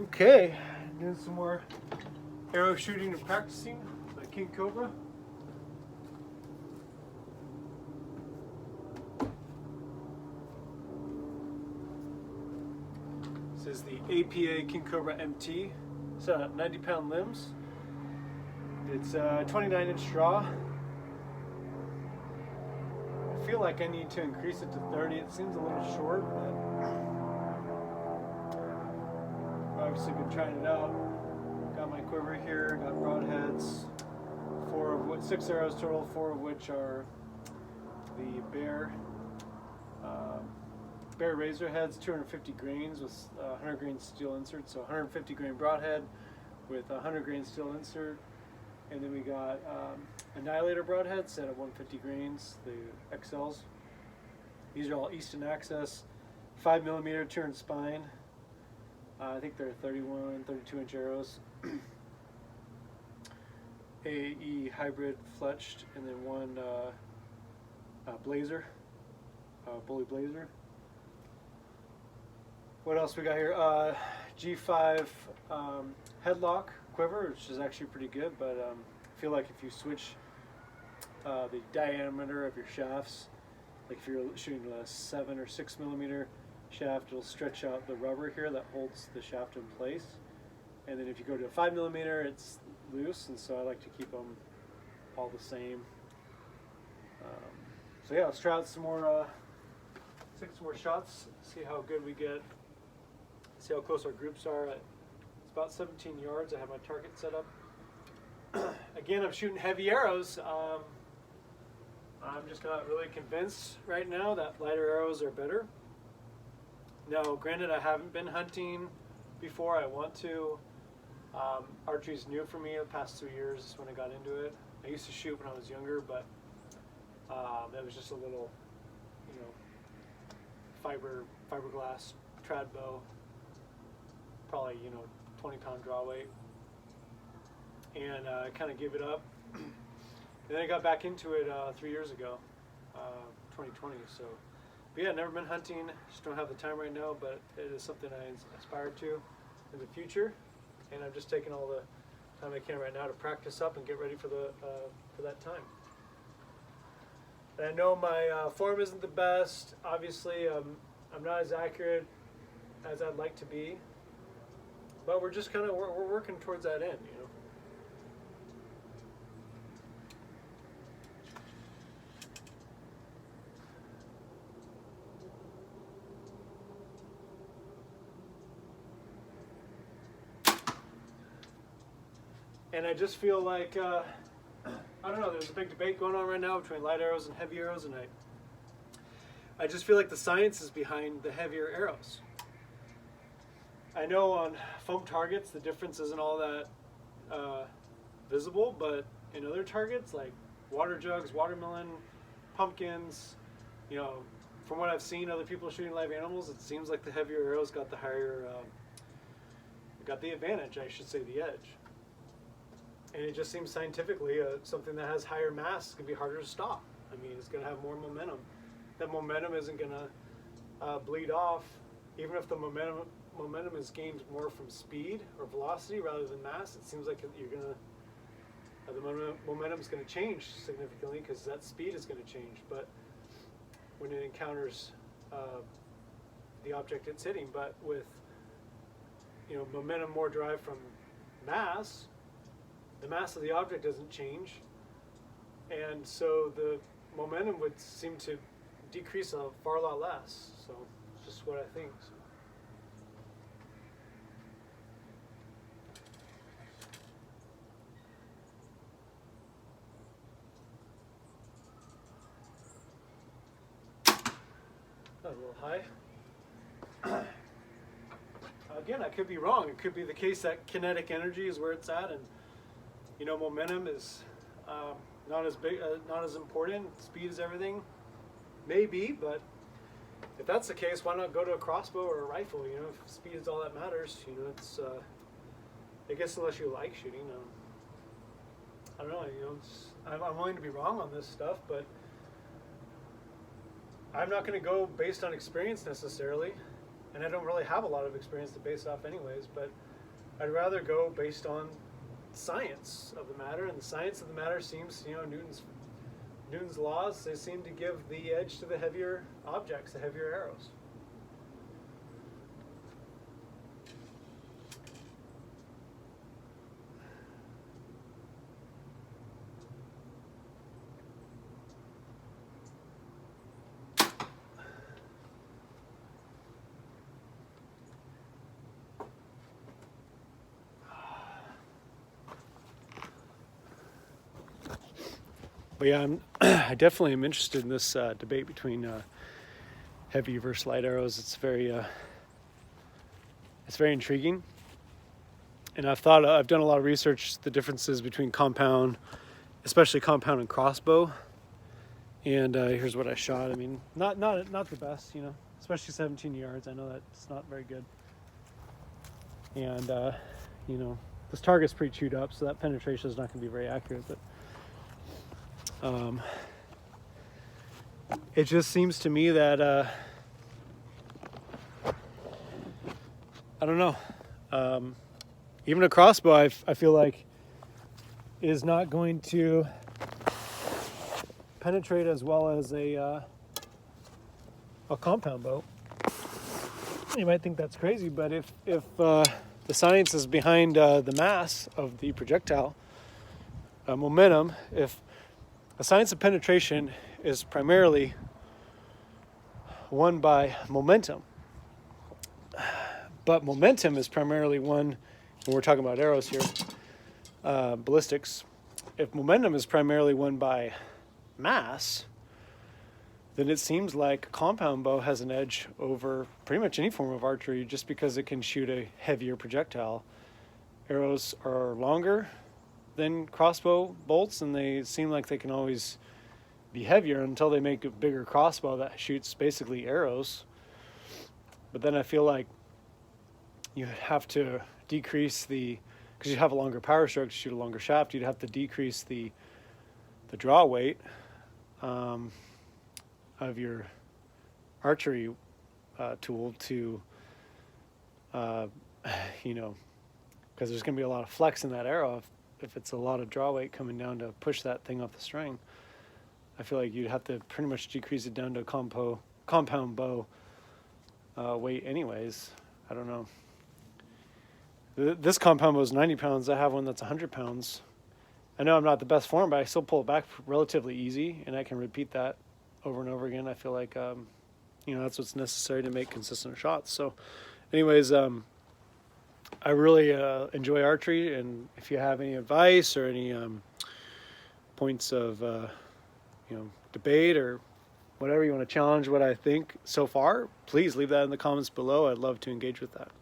Okay, doing some more arrow shooting and practicing by King Cobra. This is the APA King Cobra MT. It's 90-pound limbs. It's 29-inch draw. I feel like I need to increase it to 30. It seems a little short, but I've obviously been trying it out. Got my quiver here, got broadheads, 6 arrows total, 4 of which are the Bear razor heads, 250 grains with 100 grain steel insert, so 150 grain broadhead with 100 grain steel insert. And then we got Annihilator broadheads set at 150 grains, the XLs. These are all Easton Access, 5mm turned spine. I think they're 31, 32-inch arrows. AE hybrid fletched, and then one blazer, bully blazer. What else we got here? G5 headlock quiver, which is actually pretty good, but I feel like if you switch the diameter of your shafts, like if you're shooting a 7 or 6mm shaft, it'll stretch out the rubber here that holds the shaft in place. And then if you go to a 5mm, it's loose, and so I like to keep them all the same. So yeah, let's try out some more, take some more shots, see how good we get, see how close our groups are. It's about 17 yards. I have my target set up. Again, I'm shooting heavy arrows. I'm just not really convinced right now that lighter arrows are better. Now, granted, I haven't been hunting before. I want to. Archery's new for me the past 3 years when I got into it. I used to shoot when I was younger, but that was just a little, fiberglass trad bow, probably 20-pound draw weight, and I kind of gave it up. And then I got back into it 3 years ago, 2020. So, but yeah, never been hunting. Just don't have the time right now, but it is something I aspire to in the future. And I'm just taking all the time I can right now to practice up and get ready for that time. And I know my form isn't the best. Obviously, I'm not as accurate as I'd like to be, but we're just we're working towards that end, And I just feel like, I don't know, there's a big debate going on right now between light arrows and heavy arrows, and I just feel like the science is behind the heavier arrows. I know on foam targets the difference isn't all that visible, but in other targets like water jugs, watermelon, pumpkins, from what I've seen other people shooting live animals, it seems like the heavier arrows got the higher, got the advantage, I should say, the edge. And it just seems scientifically something that has higher mass is going to be harder to stop. I mean, it's going to have more momentum. That momentum isn't going to bleed off, even if the momentum is gained more from speed or velocity rather than mass. It seems like you're going to, the momentum is going to change significantly because that speed is going to change. But when it encounters the object it's hitting, but with momentum more derived from mass, the mass of the object doesn't change, and so the momentum would seem to decrease a far lot less. So it's just what I think. That was a little high. Again, I could be wrong. It could be the case that kinetic energy is where it's at, and momentum is not as big, not as important. Speed is everything, maybe. But if that's the case, why not go to a crossbow or a rifle? If speed is all that matters, it's. I guess unless you like shooting, I don't know. I'm willing to be wrong on this stuff, but I'm not going to go based on experience necessarily. and I don't really have a lot of experience to base off anyways, but I'd rather go based on science of the matter, and the science of the matter seems, Newton's laws, they seem to give the edge to the heavier objects, the heavier arrows. But yeah, I definitely am interested in this debate between heavy versus light arrows. It's very intriguing, and I've done a lot of research the differences between compound, especially compound and crossbow. And here's what I shot. I mean, not the best, especially 17 yards. I know that's not very good. And this target's pretty chewed up, so that penetration is not going to be very accurate, but. It just seems to me that I don't know. Even a crossbow, I feel like, is not going to penetrate as well as a compound bow. You might think that's crazy, but if the science is behind the mass of the projectile, momentum, if the science of penetration is primarily won by momentum. But momentum is primarily won, when we're talking about arrows here, ballistics. If momentum is primarily won by mass, then it seems like a compound bow has an edge over pretty much any form of archery just because it can shoot a heavier projectile. Arrows are longer than crossbow bolts, and they seem like they can always be heavier until they make a bigger crossbow that shoots basically arrows. But then I feel like you have to decrease because you have a longer power stroke to shoot a longer shaft, you'd have to decrease the draw weight of your archery tool to because there's going to be a lot of flex in that arrow if it's a lot of draw weight coming down to push that thing off the string. I feel like you'd have to pretty much decrease it down to a compound bow weight anyways. I don't know. This compound bow is 90 pounds. I have one that's 100 pounds. I know I'm not the best form, but I still pull it back relatively easy, and I can repeat that over and over again. I feel like, that's what's necessary to make consistent shots. So anyways, I really enjoy archery, and if you have any advice or any points of debate or whatever you want to challenge what I think so far, please leave that in the comments below. I'd love to engage with that.